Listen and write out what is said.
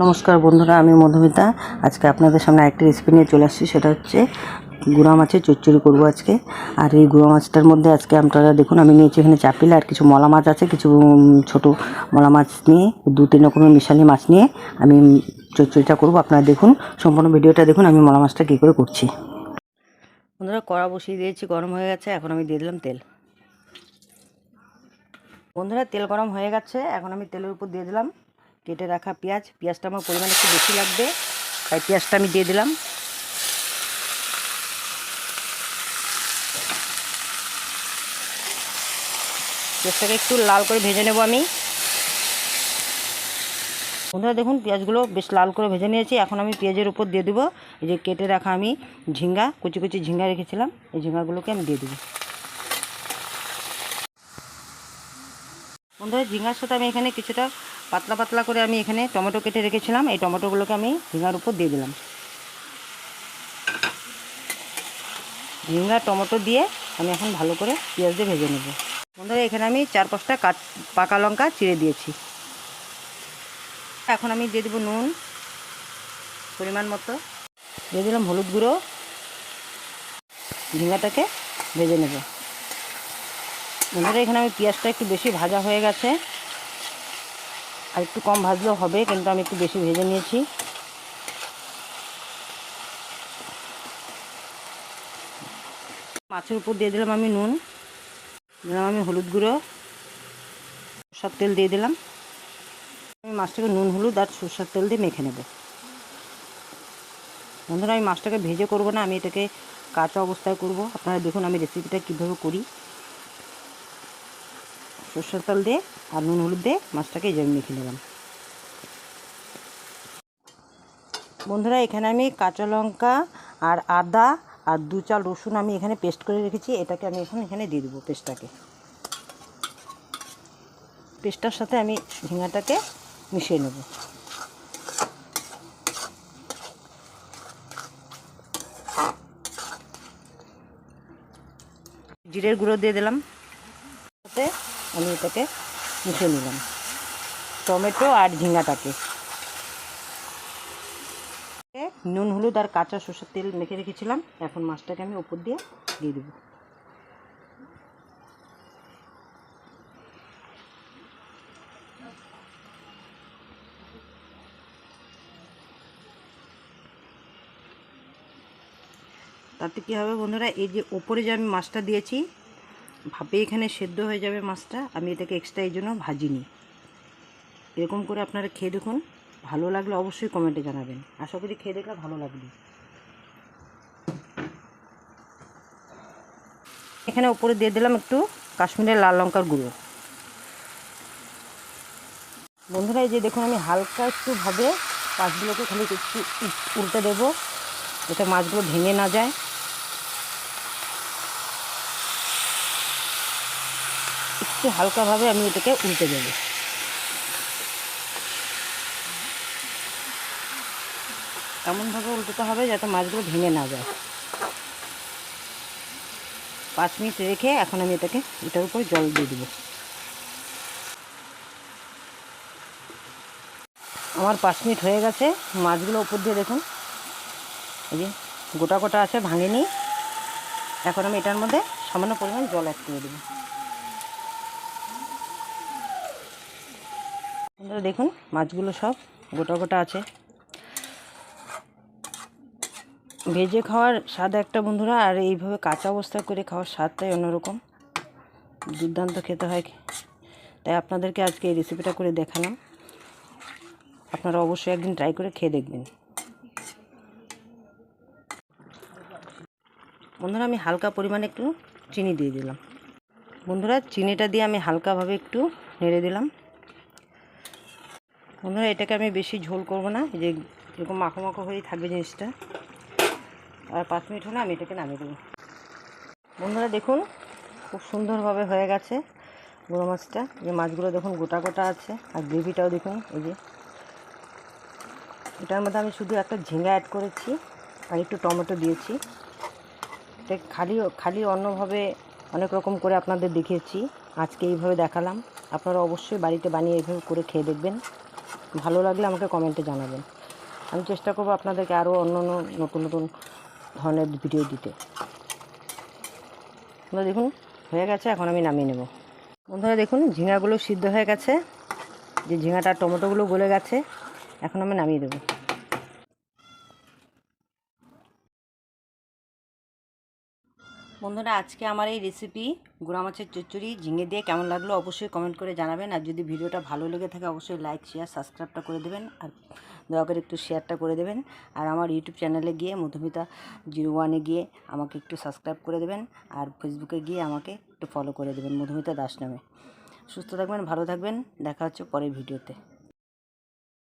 নমস্কার বন্ধুরা, আমি মধুমিতা। আজকে আপনাদের সামনে একটা রেসিপি নিয়ে চলে আসছি। সেটা হচ্ছে গুঁড়া মাছের চচ্চড়ি করবো আজকে। আর এই গুঁড়া মাছটার মধ্যে আজকে আপনারা দেখুন, আমি নিয়েছি এখানে চাপিলা আর কিছু মলা মাছ আছে, কিছু ছোট মলা মাছ নিয়ে 2-3 রকমের মিশালি মাছ নিয়ে আমি চচ্চড়িটা করবো। আপনারা দেখুন, সম্পূর্ণ ভিডিওটা দেখুন আমি মলা মাছটা কী করে করছি। বন্ধুরা, কড়া বসিয়ে দিয়েছি, গরম হয়ে গেছে। এখন আমি দিয়ে দিলাম তেল। বন্ধুরা, তেল গরম হয়ে গেছে। এখন আমি তেলের উপর দিয়ে দিলাম কেটে রাখা পেঁয়াজ। পেঁয়াজটা আমার পরিমাণ একটু বেশি লাগবে, তাই পেঁয়াজটা আমি দিয়ে দিলাম। পেঁয়াজটাকে একটু লাল করে ভেজে নেব আমি। বন্ধুরা দেখুন, পেঁয়াজগুলো বেশ লাল করে ভেজে নিয়েছি। এখন আমি পেঁয়াজের উপর দিয়ে দেবো এই যে কেটে রাখা আমি ঝিঙ্গা, কুচি কুচি ঝিঙ্গা রেখেছিলাম, এই ঝিঙ্গাগুলোকে আমি দিয়ে দেবো। বন্ধুরা, ঝিঙ্গার সাথে আমি এখানে কিছুটা পাতলা পাতলা করে আমি এখানে টমেটো কেটে রেখেছিলাম, এই টমেটোগুলোকে আমি ঝিঙ্গার উপর দিয়ে দিলাম। ঝিঙ্গা টমেটো দিয়ে আমি এখন ভালো করে পেঁয়াজ দিয়ে ভেজে নেব। বন্ধুরা, এখানে আমি 4-5টা পাকা লঙ্কা চিড়ে দিয়েছি। এখন আমি দিয়ে দেবো নুন পরিমাণ মতো, দিয়ে দিলাম হলুদ গুঁড়ো। ঝিঙ্গাটাকে ভেজে নেব। বন্ধুরা, এখানে আমি পেঁয়াজটা একটু বেশি ভাজা হয়ে গেছে, আর একটু কম ভাজলেও হবে, কিন্তু আমি একটু বেশি ভেজে নিয়েছি। মাছের উপর দিয়ে দিলাম আমি নুন, দিলাম আমি হলুদ গুঁড়ো, সরষের তেল দিয়ে দিলাম। আমি মাছটাকে নুন হলুদ আর সরষের তেল দিয়ে মেখে নেব। বন্ধুরা, আমি মাছটাকে ভেজে করব না, আমি এটাকে কাঁচা অবস্থায় করব। আপনারা দেখুন আমি রেসিপিটা কীভাবে করি। সরষের তেল দিয়ে আর নুন হলুদ দিয়ে মাছটাকে এই মেখে নিলাম। বন্ধুরা, এখানে আমি কাঁচা লঙ্কা আর আদা আর 2 চাল রসুন আমি এখানে পেস্ট করে রেখেছি, এটাকে আমি এখন এখানে দিয়ে দেবো। পেস্টটার সাথে আমি ঝিঙ্গাটাকে মিশিয়ে নেব। জিরের গুঁড়ো দিয়ে দিলাম, সাথে আমি এটাকে মিশিয়ে নিলাম টমেটো আর ঝিঙ্গাটাকে। নুন হলুদ আর কাঁচা সরষের তেল মেখে রেখেছিলাম, এখন মাছটাকে আমি উপর দিয়ে দেবো। তাতে কী হবে বন্ধুরা, এই যে ওপরে যে আমি মাছটা দিয়েছি, ভাপে এখানে সেদ্ধ হয়ে যাবে মাছটা। আমি এটাকে এক্সট্রা এই জন্য ভাজিনি। এরকম করে আপনারা খেয়ে দেখুন, ভালো লাগলে অবশ্যই কমেন্টে জানাবেন। আশা করি খেয়ে দেখলে ভালো লাগবে। এখানে উপরে দিয়ে দিলাম একটু কাশ্মীরের লাল লঙ্কার গুঁড়ো। বন্ধুরা, এই যে দেখুন আমি হালকা একটু ভাবে মাছগুলোকে খালি একটু উল্টে দেবো, যাতে মাছগুলো ভেঙে না যায়। একটু হালকাভাবে আমি এটাকে উল্টে দেবো। এমনভাবে উল্টোতে হবে যাতে মাছগুলো ভেঙে না যায়। 5 মিনিট রেখে এখন আমি এটার উপর জল দিয়ে দেবো। আমার 5 মিনিট হয়ে গেছে। মাছগুলো উপর দিয়ে দেখুন এই যে গোটা গোটা আছে, ভাঙেনি। এখন আমি এটার মধ্যে সামান্য পরিমাণ জল অ্যাড করে দেবো। বন্ধুরা দেখুন, মাছগুলো সব গোটা গোটা আছে। ভেজে খাওয়ার স্বাদ একটা বন্ধুরা, আর এইভাবে কাঁচা অবস্থা করে খাওয়ার স্বাদটাই অন্যরকম, দুর্দান্ত খেতে হয়। তাই আপনাদেরকে আজকে এই রেসিপিটা করে দেখালাম। আপনারা অবশ্যই একদিন ট্রাই করে খেয়ে দেখবেন। বন্ধুরা, আমি হালকা পরিমাণে একটু চিনি দিয়ে দিলাম। বন্ধুরা, চিনিটা দিয়ে আমি হালকাভাবে একটু নেড়ে দিলাম। বন্ধুরা, এটাকে আমি বেশি ঝোল করব না, এই যে এরকম মাখো মাখো হয়েই থাকবে জিনিসটা। আর 5 মিনিট হলে আমি এটাকে নামিয়ে দেবো। বন্ধুরা দেখুন, খুব সুন্দরভাবে হয়ে গেছে গুঁড়ো মাছটা। যে মাছগুলো দেখুন গোটা গোটা আছে, আর গ্রেভিটাও দেখুন। এই যে এটার মধ্যে আমি শুধু একটা ঝিঙ্গা অ্যাড করেছি আর একটু টমেটো দিয়েছি। এটা খালি অন্যভাবে অনেক রকম করে আপনাদের দেখিয়েছি, আজকে এইভাবে দেখালাম। আপনারা অবশ্যই বাড়িতে বানিয়ে এইভাবে করে খেয়ে দেখবেন, ভালো লাগলে আমাকে কমেন্টে জানাবেন। আমি চেষ্টা করব আপনাদেরকে আরও অন্য নতুন নতুন ধরনের ভিডিও দিতে। বন্ধুরা দেখুন হয়ে গেছে, এখন আমি নামিয়ে নেব। বন্ধুরা দেখুন ঝিঙাগুলো সিদ্ধ হয়ে গেছে, যে ঝিঙাটা টমেটোগুলো গলে গেছে, এখন আমি নামিয়ে দেবো। বন্ধুরা আজকে আমার এই রেসিপি গুঁড়া মাছের চচ্চড়ি ঝিঙে দিয়ে কেমন লাগলো অবশ্যই কমেন্ট করে জানাবেন। আর যদি ভিডিওটা ভালো লেগে থাকে অবশ্যই লাইক শেয়ার সাবস্ক্রাইবটা করে দেবেন, আর দয়া করে একটু শেয়ারটা করে দেবেন। আর আমার ইউটিউব চ্যানেলে গিয়ে মধুমিতা 01-এ গিয়ে আমাকে একটু সাবস্ক্রাইব করে দেবেন, আর ফেসবুকে গিয়ে আমাকে একটু ফলো করে দেবেন মধুমিতা দাস নামে। সুস্থ থাকবেন, ভালো থাকবেন, দেখা হচ্ছে পরের ভিডিওতে।